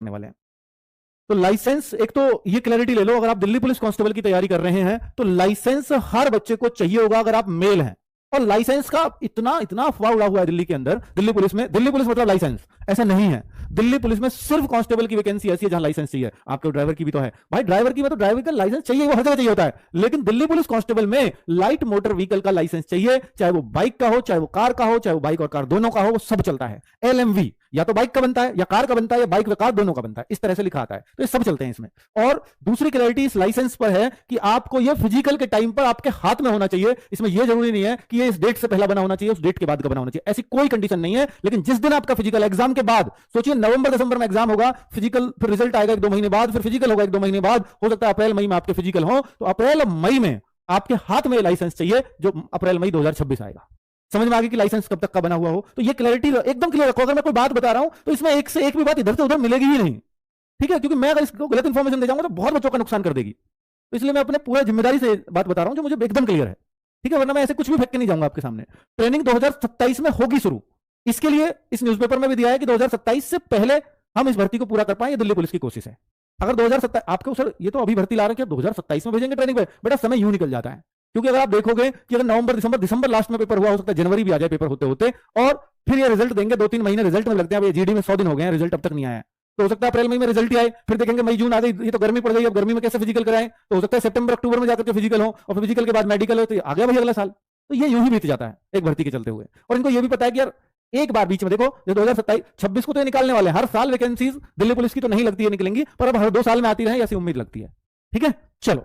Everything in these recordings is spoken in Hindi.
करने वाले हैं। तो लाइसेंस, एक तो ये क्लैरिटी ले लो, अगर आप दिल्ली पुलिस कांस्टेबल की तैयारी कर रहे हैं तो लाइसेंस हर बच्चे को चाहिए होगा अगर आप मेल हैं। और लाइसेंस का इतना इतना अफवाह उड़ा हुआ है दिल्ली के अंदर, दिल्ली पुलिस में, दिल्ली पुलिस मतलब लाइसेंस, ऐसा नहीं है। दिल्ली पुलिस में सिर्फ कांस्टेबल की वैकेंसी ऐसी है जहां लाइसेंस चाहिए। आपके ड्राइवर की भी तो है भाई, ड्राइवर की में तो ड्राइवर का लाइसेंस चाहिए, वो हर जगह चाहिए होता है। लेकिन दिल्ली पुलिस कांस्टेबल में लाइट मोटर व्हीकल का लाइसेंस चाहिए, चाहे वो बाइक का हो, चाहे वो कार का हो, चाहे वो बाइक और कार दोनों का हो, वो सब चलता है। एलएमवी या तो बाइक का बनता है या कार का बनता है या बाइक व कार दोनों का बनता है, इस तरह से लिखा आता है। तो ये सब चलते हैं इसमें। और दूसरी क्लैरिटी इस लाइसेंस पर है कि आपको ये फिजिकल के टाइम पर आपके हाथ में होना चाहिए। इसमें यह जरूरी नहीं है कि ये इस डेट से पहला बना होना चाहिए, उस डेट के बाद का बना होना चाहिए, ऐसी कोई कंडीशन नहीं है। लेकिन जिस दिन आपका फिजिकल एग्जाम के बाद, सोचिए नवंबर दिसंबर में एग्जाम होगा, फिजिकल फिर रिजल्ट आएगा 1-2 महीने बाद, फिर फिजिकल होगा 1-2 महीने बाद, हो सकता है अप्रैल मई में आपके फिजिकल हो, तो अप्रैल मई में आपके हाथ में लाइसेंस चाहिए जो अप्रैल मई 2026 आएगा। समझ में आ गया कि लाइसेंस कब तक का बना हुआ हो। तो ये क्लैरिटी एकदम क्लियर रखो। अगर मैं कोई बात बता रहा हूं तो इसमें एक से एक भी बात इधर से उधर मिलेगी ही नहीं, ठीक है? क्योंकि मैं अगर इसको गलत इंफॉर्मेशन दे जाऊंगा तो बहुत बच्चों का नुकसान कर देगी। तो इसलिए मैं अपने पूरा जिम्मेदारी से बात बता रहा हूं जो मुझे एकदम क्लियर है, ठीक है? वरना मैं ऐसे कुछ भी फेंक के नहीं जाऊंगा आपके सामने। ट्रेनिंग 2027 में होगी शुरू। इसके लिए इस न्यूज़पेपर में भी दिया है कि 2027 से पहले हम इस भर्ती को पूरा कर पाए, ये दिल्ली पुलिस की कोशिश है। अगर 2027 आपके सर ये तो अभी भर्ती ला रहे हैं, 2027 में भेजेंगे ट्रेनिंग पे, बेटा समय यूं निकल जाता है। क्योंकि अगर आप देखोगे कि अगर नवंबर दिसंबर लास्ट में पेपर हुआ, हो सकता है जनवरी भी आ जाए पेपर होते होते, और फिर ये रिजल्ट देंगे, 2-3 महीने रिजल्ट में लगते हैं। अब ये जीडी में 100 दिन हो गए हैं, रिजल्ट अब तक नहीं आया है। तो हो सकता है अप्रैल मई में रिजल्ट ही आए, फिर देखेंगे मई जून आ गई, ये तो गर्मी पड़ गई, अब गर्मी में कैसे फिजिकल कराएं? तो हो सकता है सितंबर अक्टूबर में जाकर के फिजिकल हो, और फिजिकल के बाद मेडिकल हो, तो आ गया भाई अगला साल। तो ये यूं ही बीत जाता है एक भर्ती के चलते हुए। और इनको ये भी पता है कि यार एक बार बीच में देखो, जो 2027-26 को तो ये निकालने वाले हैं। हर साल वैकेंसीज दिल्ली पुलिस की तो नहीं लगती है निकलेंगी, पर अब हर 2 साल में आती रहे ऐसी उम्मीद लगती है, ठीक है? चलो,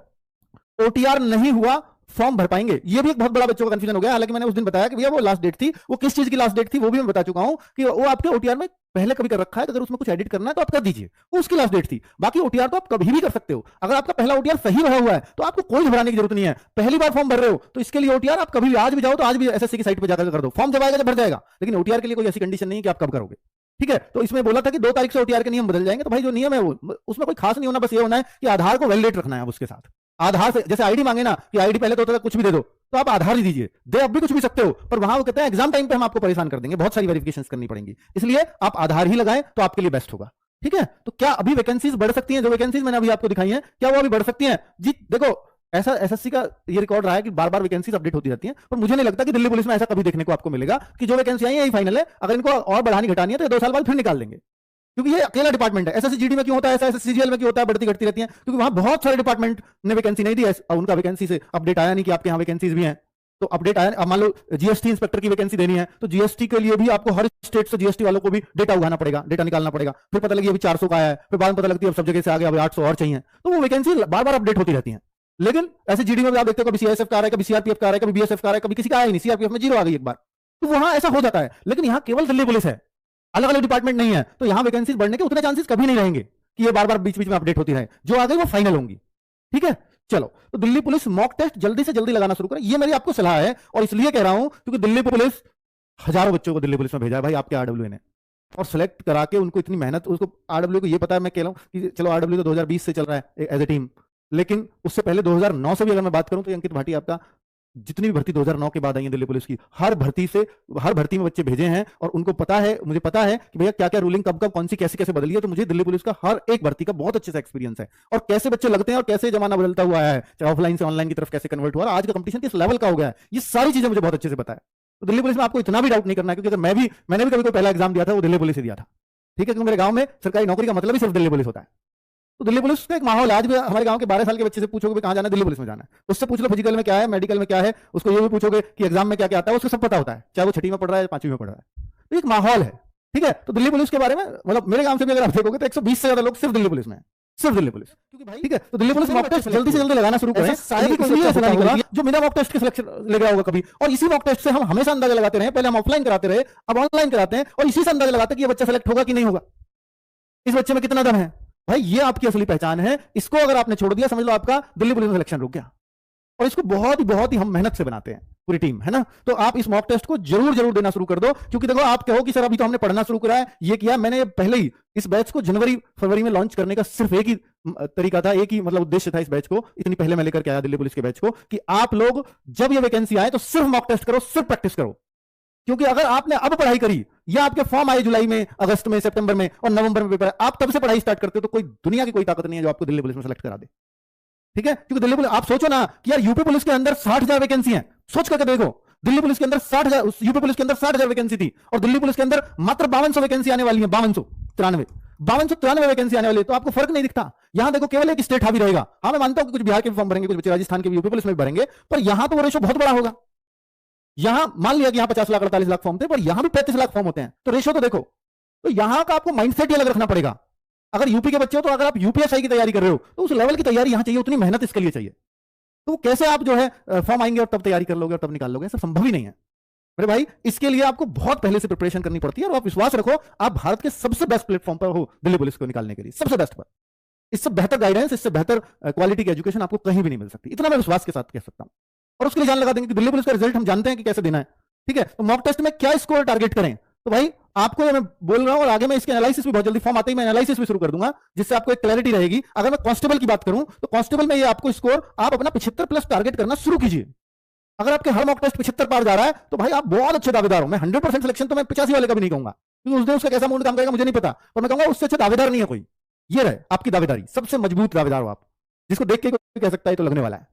ओटीआर नहीं हुआ, फॉर्म भर पाएंगे, ये भी एक बहुत बड़ा बच्चों का कंफ्यूजन हो गया। हालांकि मैंने उस दिन बताया कि भैया वो लास्ट डेट थी, वो किस चीज की लास्ट डेट थी वो भी मैं बता चुका हूं कि वो आपके ओटीआर में पहले कभी कर रखा है, तो अगर उसमें कुछ एडिट करना है तो आप कर दीजिए, वो उसकी लास्ट डेट थी। बाकी ओटीआर तो आप कभी भी कर सकते हो। अगर आपका पहला ओटीआर सही भरा हुआ है तो आपको कोई घबराने की जरूरत नहीं है। पहली बार फॉर्म भर रहे हो तो इसके लिए ओटीआर आप कभी भी, आज भी जाओ तो आज भी एसएससी की साइट पर जाकर कर दो, फॉर्म जब आएगा जब भर जाएगा। लेकिन ओटीआर के लिए कोई ऐसी कंडीशन नहीं है कि आप कब करोगे, ठीक है? तो इसमें बोला था कि 2 तारीख से ओटीआर के नियम बदल जाएंगे, तो भाई जो नियम है वो उसमें कोई खास नहीं होना, बस ये होना है कि आधार को वैलिडेट रखना है। अब उसके साथ आधार से, जैसे आईडी मांगे ना कि आईडी पहले तो होता था कुछ भी दे दो, तो आप आधार ही दीजिए, दे अब भी कुछ भी सकते हो, पर वहां वो कहते हैं एग्जाम टाइम पे हम आपको परेशान कर देंगे, बहुत सारी वेरिफिकेशंस करनी पड़ेंगी, इसलिए आप आधार ही लगाएं तो आपके लिए बेस्ट होगा, ठीक है? तो क्या अभी वैकेंसीज बढ़ सकती हैं? जो वैकेंसीज मैंने अभी आपको दिखाई हैं, क्या वो अभी बढ़ सकती हैं? जी देखो, ऐसा एसएससी का ये रिकॉर्ड रहा है कि बार-बार वैकेंसीज अपडेट होती रहती हैं, पर मुझे नहीं लगता कि दिल्ली पुलिस में ऐसा कभी देखने को आपको मिलेगा कि जो वैकेंसी आई है यही फाइनल है। अगर इनको और बढ़ानी घटानी है तो 2 साल बाद फिर निकाल देंगे, क्योंकि ये अकेला डिपार्टमेंट है। एसएससी जीडी में क्यों होता है ऐसा, एसएससीजीएल में क्यों होता है बढ़ती घटती रहती है? क्योंकि वहां बहुत सारे डिपार्टमेंट ने वैकेंसी नहीं दी है, उनका वैकेंसी से अपडेट आया नहीं कि आपके यहाँ वैकेंसीज भी हैं, तो अपडेट आया। अब मान लो जीएसटी इंस्पेक्टर की वैकेंसी देनी है, तो जीएसटी के लिए भी आपको हर स्टेट से जीएसटी वालों को भी डेटा उगाना पड़ेगा, डेटा निकालना पड़ेगा। फिर पता लगी अभी 400 का आया है, फिर बाद में पता लगती है अब सब जगह से आ गया, अभी 800 और चाहिए। तो वो वैकेंसी बार बार अपडेट होती रहती है। लेकिन ऐसे जीडी में भी आप देखते हो कभी सीआईएसएफ का आ रहा है, कभी सीआरपीएफ का आ रहा है, कभी बीएसएफ का आ रहा है, कभी किसी का आया ही नहीं, सीआरपीएफ में 0 आ गई एक बार, तो वहां ऐसा हो जाता है। लेकिन यहाँ केवल दिल्ली पुलिस है, अलग अलग डिपार्टमेंट नहीं है, तो यहां वैकेंसीज बढ़ने के उतने चांसेस कभी नहीं रहेंगे कि ये बार बार बीच बीच में अपडेट होती रहे। जो आ गई वो फाइनल होंगी, ठीक है? चलो, तो दिल्ली पुलिस मॉक टेस्ट जल्दी से जल्दी लगाना शुरू करें, ये मेरी आपको सलाह है। और इसलिए कह रहा हूं क्योंकि दिल्ली पुलिस हजारों बच्चों को दिल्ली पुलिस में भेजा है भाई आपके आरडब्ल्यू ने, और सेलेक्ट करा के उनको इतनी मेहनत, उसको आरडब्ल्यू को ये पता है, मैं कह रहा हूं कि चलो आरडब्ल्यू तो 2020 से चल रहा है एज ए टीम, लेकिन उससे पहले 2009 से भी अगर मैं बात करूं तो अंकित भाटी आपका जितनी भी भर्ती 2009 के बाद आई है दिल्ली पुलिस की, हर भर्ती में बच्चे भेजे हैं, और उनको पता है, मुझे पता है कि भैया क्या क्या रूलिंग कब कब कौन सी कैसे कैसे बदली है। तो मुझे दिल्ली पुलिस का हर एक भर्ती का बहुत अच्छे से एक्सपीरियंस है, और कैसे बच्चे लगते हैं और कैसे जमाना बदलता हुआ है, चाहे ऑफलाइन से ऑनलाइन की तरफ कैसे कन्वर्ट हुआ, आज का कंपटीशन किस लेवल का हो गया है, ये सारी चीजें मुझे बहुत अच्छे से पता है। तो दिल्ली पुलिस में आपको इतना भी डाउट नहीं करना है, क्योंकि अगर मैंने भी कभी कोई पहला एग्जाम दिया था वो दिल्ली पुलिस से दिया था, ठीक है? क्योंकि मेरे गांव में सरकारी नौकरी का मतलब ही सिर्फ दिल्ली पुलिस होता है। तो दिल्ली पुलिस का एक माहौल आज भी हमारे गांव के 12 साल के बच्चे से पूछोगे कहां जाना है, दिल्ली पुलिस में जाना है, उससे पूछ लो फिजिकल में क्या है, मेडिकल में क्या है, उसको ये भी पूछोगे कि एग्जाम में क्या क्या आता है, उसको सब पता होता है, चाहे वो 6वीं में पढ़ रहा है 5वीं में पढ़ रहा है। तो एक माहौल है, ठीक है? तो दिल्ली पुलिस के बारे में, मतलब मेरे गांव से भी अगर आप देखोगे तो 120 से ज्यादा लोग सिर्फ दिल्ली पुलिस में है, सिर्फ दिल्ली पुलिस, क्योंकि भाई, ठीक है? तो दिल्ली पुलिस मॉक टेस्ट जल्दी से जल्दी लगाना शुरू करें, जो बिना मॉक टेस्ट के सिलेक्शन ले गया होगा कभी, और इसी मॉक टेस्ट से हम हमेशा अंदाजा लगाते रहे। पहले हम ऑफलाइन कराते रहे, अब ऑनलाइन कराते हैं, और इसी से अंदाजा लगाते हैं कि ये बच्चा सेलेक्ट होगा कि नहीं होगा, इस बच्चे में कितना दम है। भाई ये आपकी असली पहचान है। इसको अगर आपने छोड़ दिया, समझ लो आपका दिल्ली पुलिस में सिलेक्शन रुक गया। और इसको बहुत ही हम मेहनत से बनाते हैं पूरी टीम, है ना? तो आप इस मॉक टेस्ट को जरूर देना शुरू कर दो, क्योंकि देखो आप कहो कि सर अभी तो हमने पढ़ना शुरू करा है, ये किया मैंने पहले ही। इस बैच को जनवरी फरवरी में लॉन्च करने का सिर्फ एक ही तरीका था, एक ही मतलब उद्देश्य था इस बैच को, इतनी पहले मैं लेकर के आया दिल्ली पुलिस के बैच को, कि आप लोग जब ये वैकेंसी आए तो सिर्फ मॉक टेस्ट करो, सिर्फ प्रैक्टिस करो। क्योंकि अगर आपने अब पढ़ाई करी या आपके फॉर्म आए जुलाई में, अगस्त में, सितंबर में और नवंबर में पेपर है, आप तब से पढ़ाई स्टार्ट करते हो, तो कोई दुनिया की कोई ताकत नहीं है जो आपको दिल्ली पुलिस में सेलेक्ट करा दे। ठीक है, क्योंकि दिल्ली पुलिस, आप सोचो ना कि यार यूपी पुलिस के अंदर 60,000 वैकेंसी है, सोच करके देखो, दिल्ली पुलिस के अंदर 60,000, यूपी पुलिस के अंदर 60,000 वैकेंसी थी और दिल्ली पुलिस के अंदर मात्र 5200 वैकेंसी आने वाली है, 5293 वैकेंसी आने वाली है। तो आपको फर्क नहीं दिखता। यहां देखो केवल एक स्टेट हावी रहेगा। हाँ मैं मानता हूं कि कुछ बिहार के फॉर्म भरेंगे, कुछ बच्चे राजस्थान के यूपी पुलिस में भी भरेंगे, पर यहां तो वो रेशो बहुत बड़ा होगा। यहां मान लिया कि यहां 50 लाख 48 लाख फॉर्म थे, पर यहां भी 35 लाख फॉर्म होते हैं, तो रेशो तो देखो। तो यहां का आपको माइंडसेट ही अलग रखना पड़ेगा। अगर यूपी के बच्चे हो तो अगर आप यूपीएसआई की तैयारी कर रहे हो तो उस लेवल की तैयारी यहां चाहिए, उतनी मेहनत इसके लिए चाहिए। तो कैसे आप जो है फॉर्म आएंगे और तब तैयारी कर लोगे और तब निकाल लोगे, सब संभव ही नहीं है मेरे भाई। इसके लिए आपको बहुत पहले से प्रिपरेशन करनी पड़ती है और आप विश्वास रखो, आप भारत के सबसे बेस्ट प्लेटफॉर्म पर हो दिल्ली पुलिस को निकालने के लिए, सबसे बेस्ट पर। इससे बेहतर गाइडेंस, इससे बेहतर क्वालिटी की एजुकेशन आपको कहीं भी नहीं मिल सकती, इतना मैं विश्वास के साथ कह सकता हूं। और उसके लिए जान लगा देंगे कि दिल्ली पुलिस का रिजल्ट हम जानते हैं कि कैसे देना है। ठीक है, तो मॉक टेस्ट में क्या स्कोर टारगेट करें, तो भाई आपको ये मैं बोल रहा हूं और आगे मैं इसके एनालिसिस भी बहुत जल्दी, फॉर्म आते ही मैं एनालिसिस भी शुरू कर दूंगा, जिससे आपको एक क्लैरिटी रहेगी। अगर मैं कांस्टेबल की बात करूं तो कांस्टेबल में ये आपको स्कोर आप अपना 75+ टारगेट करना शुरू कीजिए। अगर आपके हर मॉक टेस्ट 75 पार जा रहा है तो भाई आप बहुत अच्छे दावेदार हो। मैं 100% सिलेक्शन तो मैं 85 वाले का भी नहीं कहूंगा, क्योंकि उस दिन उसका कैसा मूड काम करेगा मुझे नहीं पता, पर मैं कहूंगा उससे अच्छे दावेदार नहीं है कोई। ये रहे आपकी दावेदारी, सबसे मजबूत दावेदार हो आप, जिसको देख के कोई कह सकता है तो लगने वाला है।